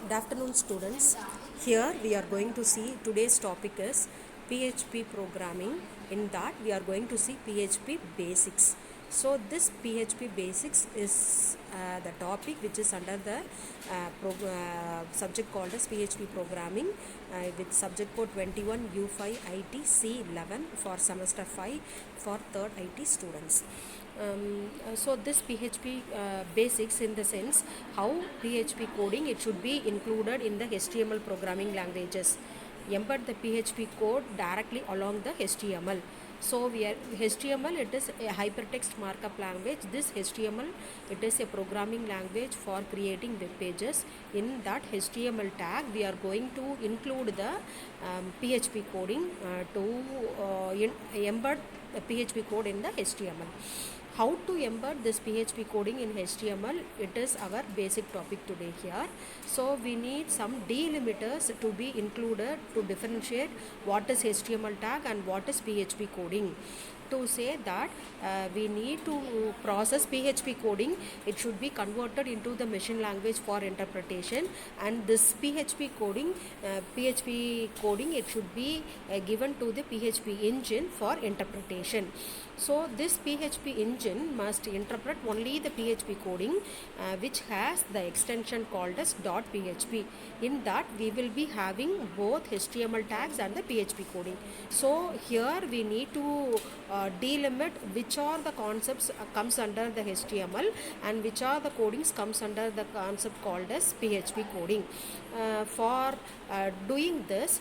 Good afternoon, students. Here we are going to see today's topic is PHP programming. In that we are going to see PHP basics. So this PHP basics is the topic which is under the subject called as PHP programming with subject code 21 U5 IT C11 for semester 5 for third IT students. So this PHP basics in the sense how PHP coding it should be included in the HTML programming languages. Embed the PHP code directly along the HTML. So we are HTML, it is a hypertext markup language. This HTML, it is a programming language for creating web pages. In that HTML tag we are going to include the PHP coding to embed the PHP code in the HTML. How to embed this PHP coding in HTML, it is our basic topic today here. So we need some delimiters to be included to differentiate what is HTML tag and what is PHP coding. To say that we need to process PHP coding, it should be converted into the machine language for interpretation, and this PHP coding it should be given to the PHP engine for interpretation. So this PHP engine must interpret only the PHP coding which has the extension called as .php. In that we will be having both HTML tags and the PHP coding. So here we need to delimit which are the concepts comes under the HTML and which are the codings comes under the concept called as PHP coding. For doing this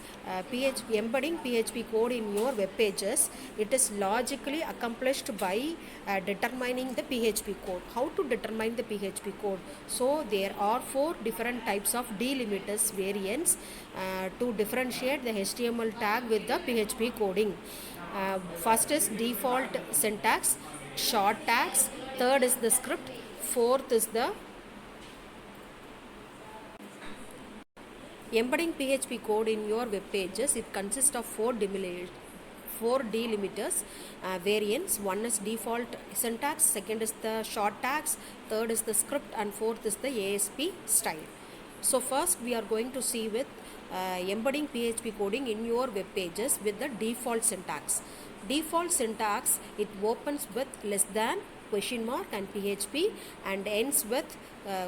embedding PHP code in your web pages, it is logically accomplished by determining the PHP code. How to determine the PHP code? So there are 4 different types of delimiters variants to differentiate the HTML tag with the PHP coding. First is default syntax, short tags, third is the script, fourth is the embedding PHP code in your web pages. It consists of 4 delimiters variants. One is default syntax, second is the short tags, third is the script, and fourth is the ASP style. So first we are going to see with embedding PHP coding in your web pages with the default syntax. Default syntax, it opens with less than, question mark and PHP and ends with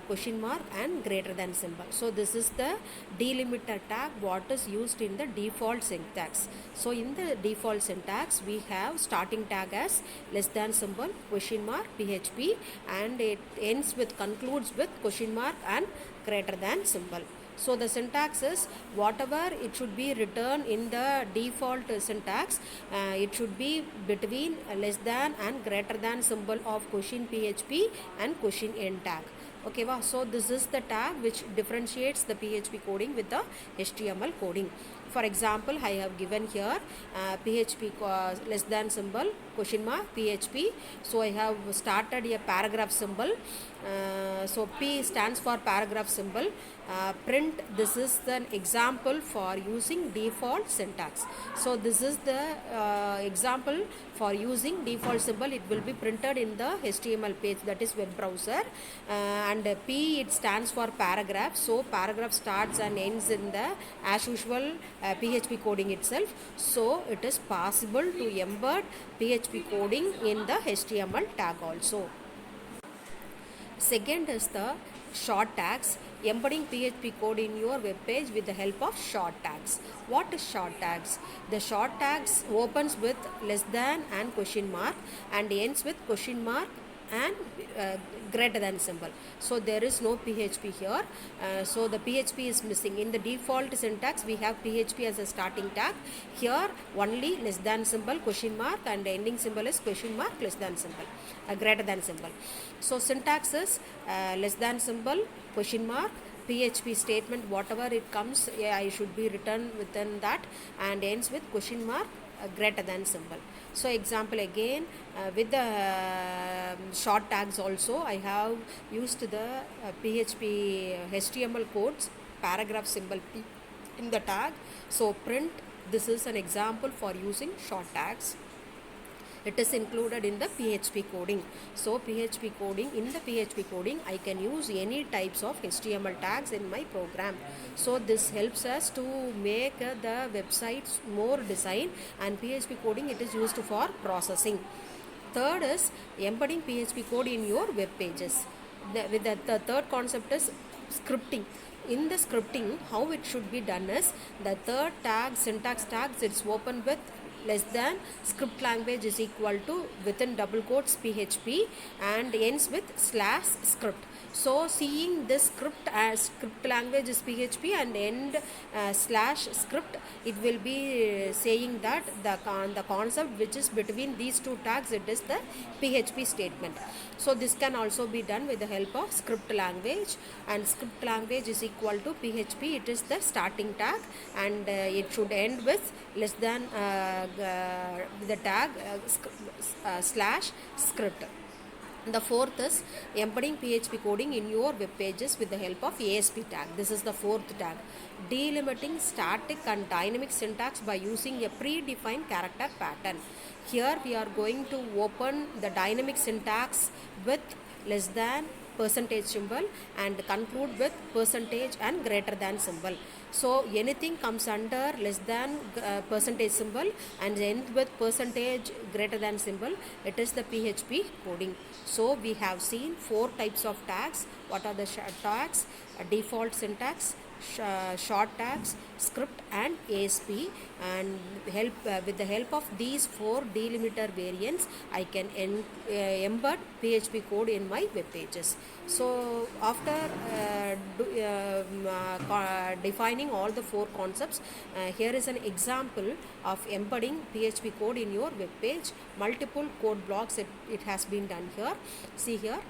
question mark and greater than symbol. So this is the delimiter tag what is used in the default syntax. So in the default syntax we have starting tag as less than symbol, question mark, PHP, and it ends with concludes with question mark and greater than symbol. So the syntax is whatever it should be written in the default syntax, it should be between less than and greater than symbol of question PHP and question end tag. Okay, wow. So this is the tag which differentiates the PHP coding with the HTML coding. For example, I have given here PHP less than symbol, question mark, PHP. So I have started a paragraph symbol. So P stands for paragraph symbol. Print, this is an example for using default syntax. So this is the example for using default symbol. It will be printed in the HTML page, that is web browser. And P, it stands for paragraph. So paragraph starts and ends in the as usual PHP coding itself. So it is possible to embed PHP coding in the HTML tag also. Second is the short tags, embedding PHP code in your web page with the help of short tags. What is short tags? The short tags opens with less than and question mark and ends with question mark and greater than symbol. So there is no PHP here. So the PHP is missing. In the default syntax we have PHP as a starting tag. Here only less than symbol, question mark, and ending symbol is question mark, less than symbol, greater than symbol. So syntax is less than symbol, question mark, PHP statement whatever it comes, I should be written within that, and ends with question mark, greater than symbol. So example again with the short tags also I have used the PHP HTML codes, paragraph symbol P in the tag. So print, this is an example for using short tags. It is included in the PHP coding. So PHP coding, in the PHP coding, I can use any types of HTML tags in my program. So this helps us to make the websites more design, and PHP coding, it is used for processing. Third is embedding PHP code in your web pages. The third concept is scripting. In the scripting, how it should be done is the third tag, syntax tags, it's open with less than script language is equal to within double quotes PHP and ends with / script. So seeing this script as script language is PHP and end / script, it will be saying that the concept which is between these two tags, it is the PHP statement. So this can also be done with the help of script language, and script language is equal to PHP, it is the starting tag, and it should end with less than the tag / script. The fourth is embedding PHP coding in your web pages with the help of ASP tag. This is the fourth tag. Delimiting static and dynamic syntax by using a predefined character pattern. Here we are going to open the dynamic syntax with less than percentage symbol and conclude with percentage and greater than symbol. So anything comes under less than percentage symbol and end with percentage greater than symbol, it is the PHP coding. So we have seen 4 types of tags. What are the tags? Default syntax, short tags, script and ASP, and with the help of these 4 delimiter variants, I can embed PHP code in my web pages. So after defining all the 4 concepts, here is an example of embedding PHP code in your web page. Multiple code blocks it has been done here. See here,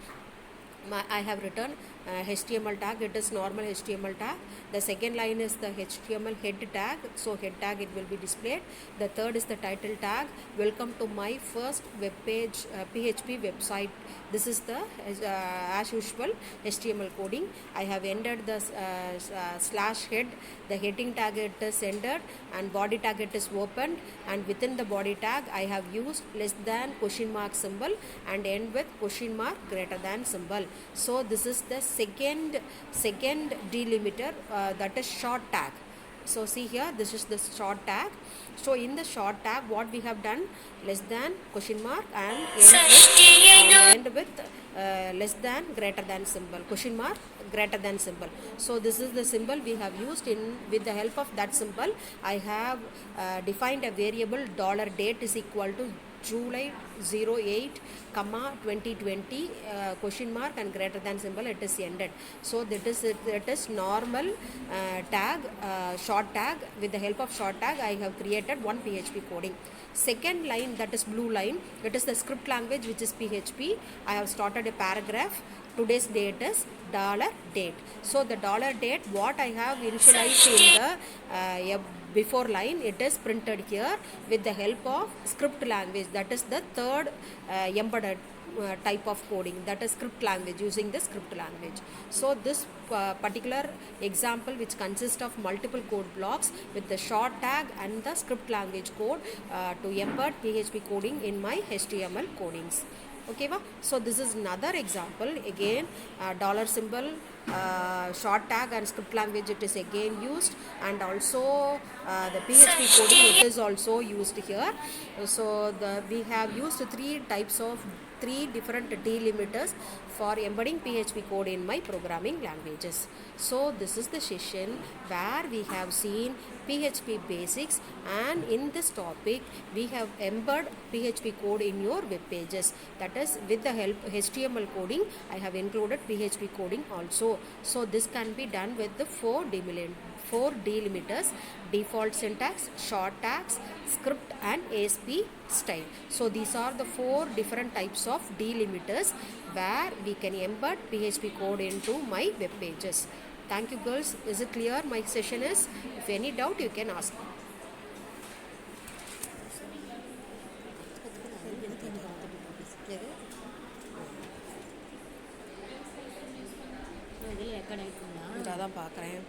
I have written HTML tag, it is normal HTML tag. The second line is the HTML head tag, so head tag it will be displayed. The third is the title tag, welcome to my first web page PHP website. This is the as usual HTML coding. I have ended the /head, the heading tag it is ended, and body tag it is opened, and within the body tag I have used less than question mark symbol and end with question mark greater than symbol. So this is the second delimiter, that is short tag. So see here, this is the short tag. So in the short tag, what we have done, less than question mark and end with less than greater than symbol, question mark greater than symbol. So this is the symbol we have used. With the help of that symbol, I have defined a variable $date is equal to July 08, 2020, question mark and greater than symbol, it is ended. So that is normal tag, short tag. With the help of short tag, I have created one PHP coding. Second line, that is blue line, it is the script language which is PHP. I have started a paragraph. Today's date is $date. So the $date, what I have initialized in the before line, it is printed here with the help of script language. That is the third embedded type of coding, that is script language, using the script language. So this particular example, which consists of multiple code blocks with the short tag and the script language code to embed PHP coding in my HTML codings. Okay, so this is another example. Again, dollar symbol, short tag and script language, it is again used, and also the PHP coding, it is also used here. So we have used 3 different delimiters for embedding PHP code in my programming languages. So this is the session where we have seen PHP basics, and in this topic we have embedded PHP code in your web pages. That is, with the help of HTML coding, I have included PHP coding also. So this can be done with the 4 delimiters: default syntax, short tags, script and ASP style. So these are the 4 different types of delimiters where we can embed PHP code into my web pages. Thank you, girls. Is it clear? My session is. If any doubt, you can ask. எக்கடாயிட்டு அதான் பார்க்குறேன்.